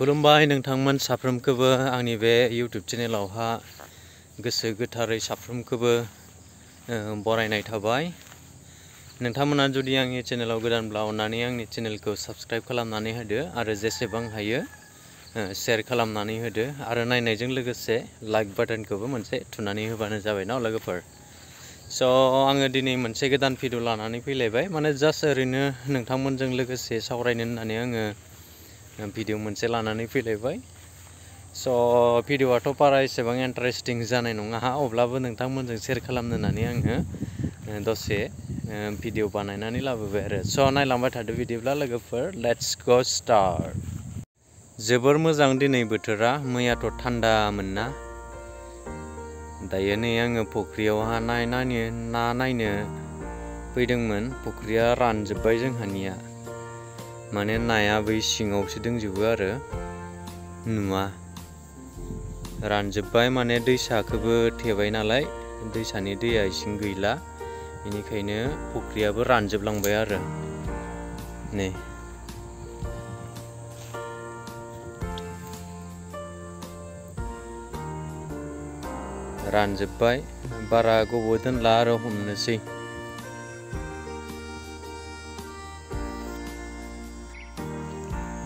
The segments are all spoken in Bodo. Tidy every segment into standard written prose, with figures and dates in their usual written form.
खुलुमबाय नोंथांमोन साफ्रोमखौबो आंनि बे YouTube चेनेलावहा गोसो गोथारै साफ्रोमखौबो बरायनाय थाबाय। नोंथांमोना जुदि आंनि चेनेलाव गोदानब्ला अन्नानै आंनि चेनेलखौ साबस्क्राइब खालामनानै होदो आरो जेसेबां हायो शेयार खालामनानै होदो आरो नायनायजों लोगोसे लाइक बाटनखौबो मोनसे थुनानै होबानो जाबाय ना लोगोफोर। स' आङो दिनै मोनसे गोदान भिडिअ लानानै फैलायबाय, माने जास्ट ओरैनो नोंथांमोनजों लोगोसे सावरायनो होननानै आङो भिडिअ मोनसे लानानै फैलायबाय। स' भिडिअआथ' बारा एसेबां इन्टारेस्टिं जानाय नङा, अब्लाबो नोंथांमोनजों शेयार खालामनो होननानै आङो दसे भिडिअ बानायनानै लाबोबाय आरो। स' नायलांबाय थादो बिदिब्ला लोगोफोर, लेट्स गो स्टार्ट। जोबोर मोजां दिनै बोथोरा, मैयाथ' थान्दामोन ना। दायो नै आङो फुख्रियावहा ना नायनो फैदोंमोन। फुख्रिया रानजोब्बाय जोंहानिया, माने नाया बै सिङावसो दंजोबो आरो नुवा, रानजोब्बाय। माने दैसाखौबो थेबाय नालाय, दैसानि दैया इसिं गैला, बेनिखायनो फुख्रियाबो रानजोबलांबाय आरो नै रानजोब्बाय। बारा गोबाव दोनला आरो हमनोसै।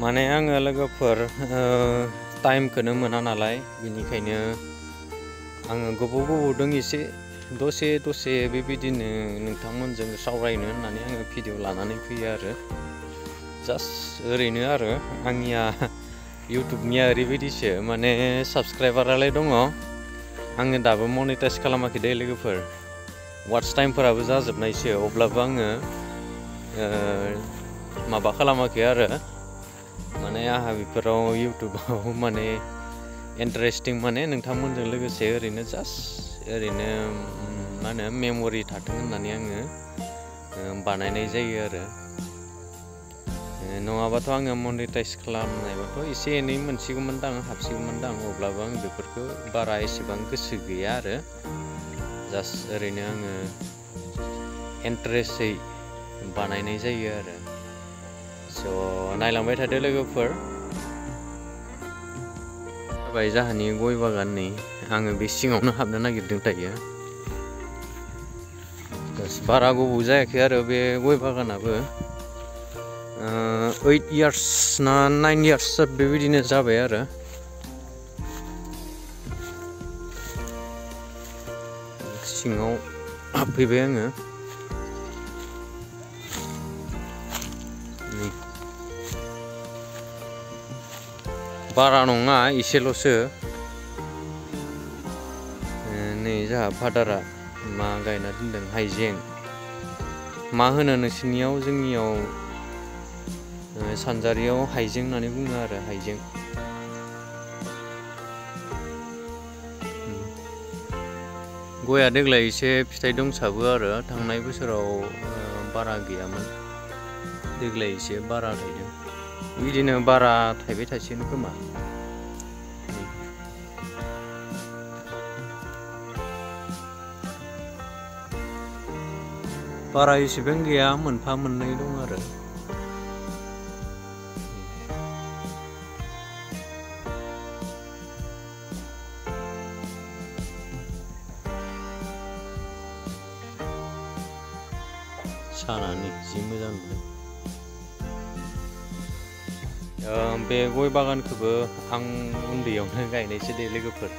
माने आङो लोगोफोर टाइमखौनो मोना नालाय, बेनिखायनो आङो गोबावदों एसे दसे बेबायदिनो नोंथांमोनजों सावरायनो होननानै आङो भिडिअ लानानै फैयो आरो जास्ट ओरैनो आरो। आंनिया इउटुबनिया ओरैबायदिसो, माने साबस्क्राइबारालाय दङ, आङो दाबो मनिटाइज खालामाखै दे लोगोफोर। वाट्च टाइमफोराबो जाजोबनायसो, अब्लाबो आङो माबा खालामाखै आरो, माने आंहा बेफोराव इउटुबाव माने इन्टारेस्टिं, माने नोंथांमोनजों लोगोसे ओरैनो जास्ट ओरैनो मा होनो मेम'रि थाथों होननानै आङो बानायनाय जायो आरो। नङाबाथ' आङो मनिटाइज खालामनायबाथ' एसे एनै मोनसिगौमोनदां, हाबसिगौमोनदां, अब्लाबो आं बेफोरखौ बारा एसेबां गोसो गैया आरो जास्ट ओरैनो आङो इन्टारेस्टै बानायनाय जायो आरो। स' नायलांबाय थादो लोगोफोर। जाबाय जाहानि गय बागान, नै आङो बे सिङावनो हाबनो नागिरदों दायो। बारा गोबाव जायाखै आरो बे गय बागानाबो, 8 इयार्स ना 9 इयार्स बेबायदिनो जाबाय आरो। सिङाव हाबफैबाय आङो। बारा नङा, एसेल'सो। नै जोंहा फादारा मा गायना दोनदों, हाइजें। मा होनो नोंसोरनियाव? जोंनियाव सानजारियाव हाइजें होननानै बुङो आरो, हाइजें। गया देग्लाय एसे फिथाइ दंसाबो आरो, थांनाय बोसोराव बारा गैयामोन, देग्लाय एसे बारा थायदों। बिदिनो बारा थायबाय थासिगोन खोमा। बारा एसेबां गैया, मोनफा मोननै दं आरो। सानानै जि मोजां नुदों। बे गय बागानखौबो आं उन्दैयावनो गायनायसो दे लोगोफोर।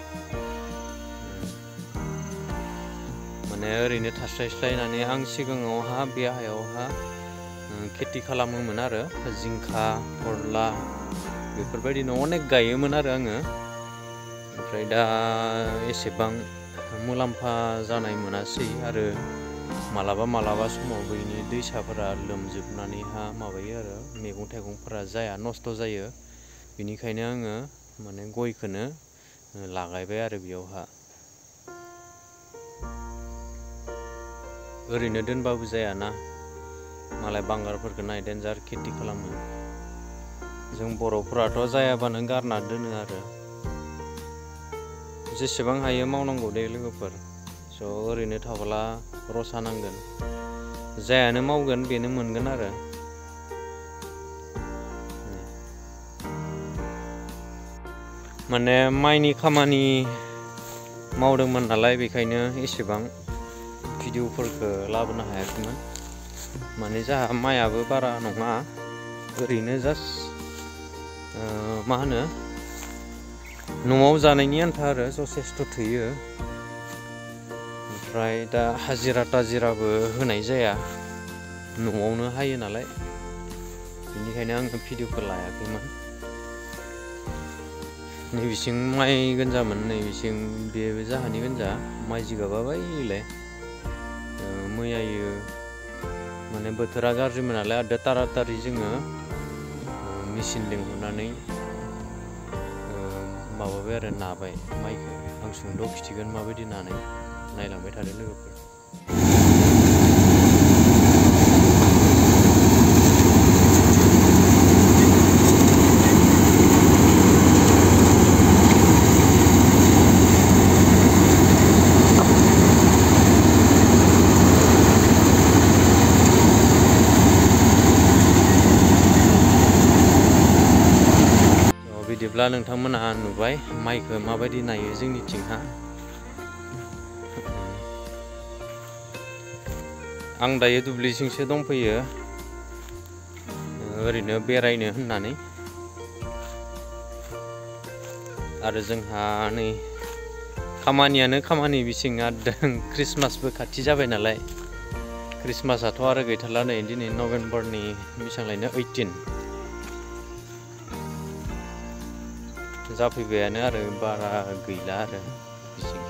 माने ओरैनो थास्लायस्लायनानै आं सिगाङावहा बे हायावहा खेथि खालामोमोन आरो, जिंखा, फोरला बेफोरबायदिनो अनेक गायोमोन आरो आङो। ओमफ्राय दा एसेबां मुलाम्फा जानाय मोनासै आरो मालाबा समाव बैनि दैसाफोरा लोमजोबनानैहा माबायो आरो, मैगं थाइगंफोरा जाया, नस्थ' जायो। बेनिखायनो आङो माने गयखौनो लागायबाय आरो बेयावहा। ओरैनो दोनबाबो जायाना, मालाय बांगारफोरखौ नाय डेन्जार खेथि खालामो। जों बर'फोराथ' जायाबानो गारना दोनो आरो। जेसेबां हायो मावनांगौ दे लोगोफोर। स' ओरैनो थाब्ला रसा नांगोन, जायानो मावगोन बेनो मोनगोन आरो। माने माइनि खामानि मावदोंमोन नालाय बेखायनो एसेबां भिडिअफोरखौ लाबोनो हायाखैमोन। माने जाहा माइयाबो बारा नङा, ओरैनो जास्ट मा होनो न'आव जानायनि आन्था आरो जथेस्थ' थोयो। ओमफ्राय दा हाजिरा ताजिराबो होनाय जाया, न'आवनो हायो नालाय, बेनिखायनो आङो भिडिअखौ लायाखैमोन। नैबिसिं माइ गोनजामोन, नैबिसिं बेबो जाहानि गोनजा माइ जिगाबा बायलाय मैयायो माने बोथोरा गाज्रिमोन नालाय आरो तारातारि जोङो मेचिन लिंहरनानै माबाबाय आरो नाबाय माइखौ। आं सुंद' खिथिगोन माबायदि नानाय, नायलांबाय थादो लोगोफोर। बिदिब्ला नोंथांमोना नुबाय माइखौ माबायदि नायो जोंनिथिंहा। आं दायो दुब्लिसिंसो दंफैयो, ओरैनो बेरायनो होननानै। आरो जोंहा नै खामानियानो खामानि बिसिं आरदों, ख्रिस्टमासबो खाथि जाबाय नालाय। ख्रिस्टमासाथ' आरो गैथारला, नै दिनै नभेम्बरनि बेसेबांलायनो 18 जाफैबायानो आरो बारा गैला आरो बिसिं।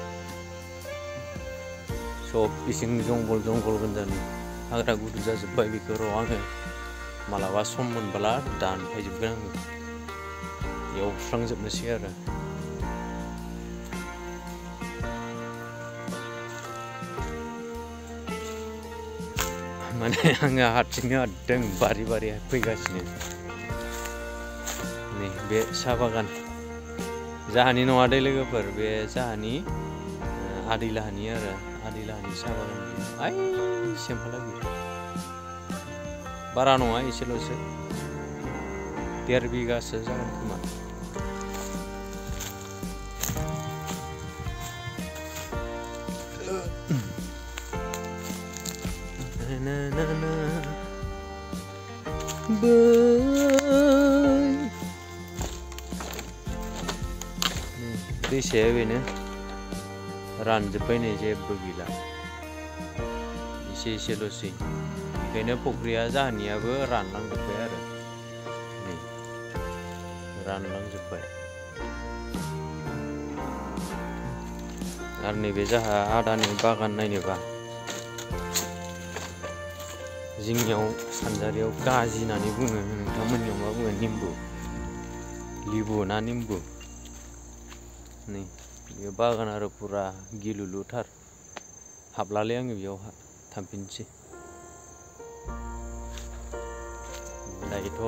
सब बिसिं जंगल जंगल गोनजानि हाग्रा गुदु जाजोब्बाय। बेखौ र' आङो मालाबा सम मोनबोला दानफायजोबगोन आङो, एवस्रांजोबनोसै आरो। माने आङो हारसिंनो आरदों बारि बारि फैगासिनो। नै बे साहा बागान जाहानि नङा दे लोगोफोर, बे जाहानि आदै लाहानि आरो आदै लाहानि साहा बागान। आइ सिमहालागै बारा नङा, एसेल'सो 1.5 बिगासो जागोन खोमा। दैसाया बेनो रानजोब्बाय, नै जेबो गैला, एसे एसेल'सै। बेखायनो फुख्रिया जाहानियाबो रानलांजोब्बाय आरो नै रानलांजोब्बाय। आरो नैबे जाहा आदानि बागान नायनोबा जोंनियाव सानजारियाव गाजि होननानै बुङो, नोंथांमोननियाव मा बुङो? निम्बु, लिबु ना निम्बु। नै बे बागान आरो पुरा गिलुलुथार, हाबलालै आङो बेयाव थांफिनसै। दायोथ'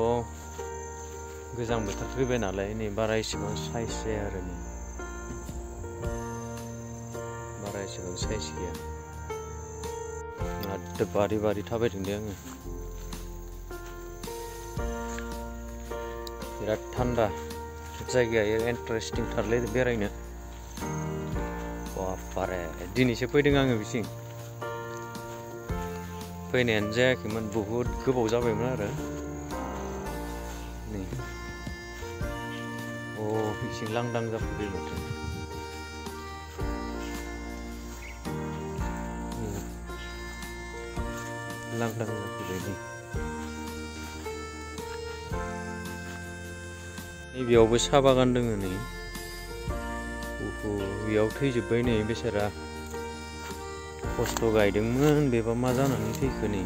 गोजां बोथोर फैबाय नालाय, नै बारा एसेबां साइज जाया आरो नै बारा एसेबां साइज गैया। आरो बारि बारि थाबायदों दे आङो, बिराद थान्दा जायगाया, इन्टारेस्टिं थारलै बेरायनो। बारे दिनैसो फैदों आङो बिसिं, फैनायानो जायाखैमोन, बहुद गोबाव जाबायमोन आरो। नै बिसिं लांदां जाफैबाय माथो। लांदां जाफैबाय नै। नैबेयावबो साहा बागान दङ नै, बेयाव थैजोब्बाय नै बेसारा, खस्थ' गायदोंमोन, बेबा मा जानानै थैखो नै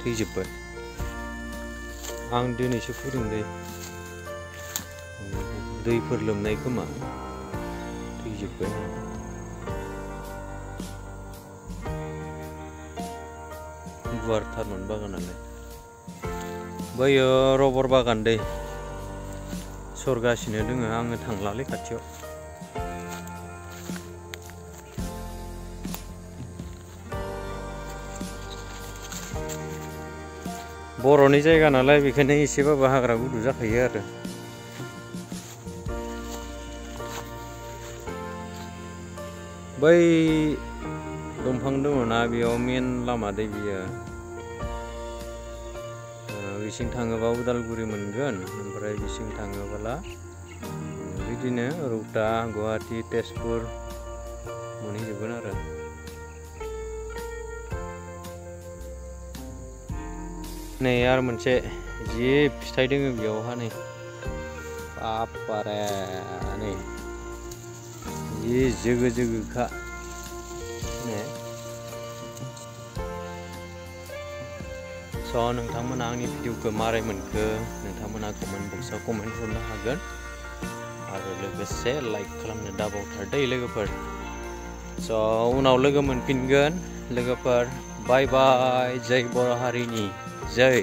थैजोब्बाय। आं दिनैसो फैदों दै, दैफोर लोमनाय खोमा, थैजोब्बाय। गुवारथारमोन बागानालाय। बैयो रबर बागान दै, सरगासिनो दोङो, आङो थांलालै खाथियाव। बर'नि जायगा नालाय बेखायनो एसेबाबो हाग्रा गुदु जाखायो आरो। बै दंफां दङ ना बेयाव मेन लामा दै बियो बिसिं थाङोबा उदालगुरि मोनगोन ओमफ्राय बिसिं थाङोब्ला बिदिनो रौता गुवाहाटी तेजपुर मोनहैजोबगोन आरो नै आरो मोनसे जि फिथाइ दोङो बेयावहा नै बापारे नै जि जोगो जोगोखा ने स' नोंथांमोना आंनि भिडिअखौ मारै मोनखो नोंथांमोना कमेन्ट बक्सआव कमेन्ट हरनो हागोन आरो लोगोसे लाइक खालामनो दाबावथार दै लोगोफोर स' उनाव लोगो मोनफिनगोन लोगोफोर बाय बाय जय बर' हारिनि जय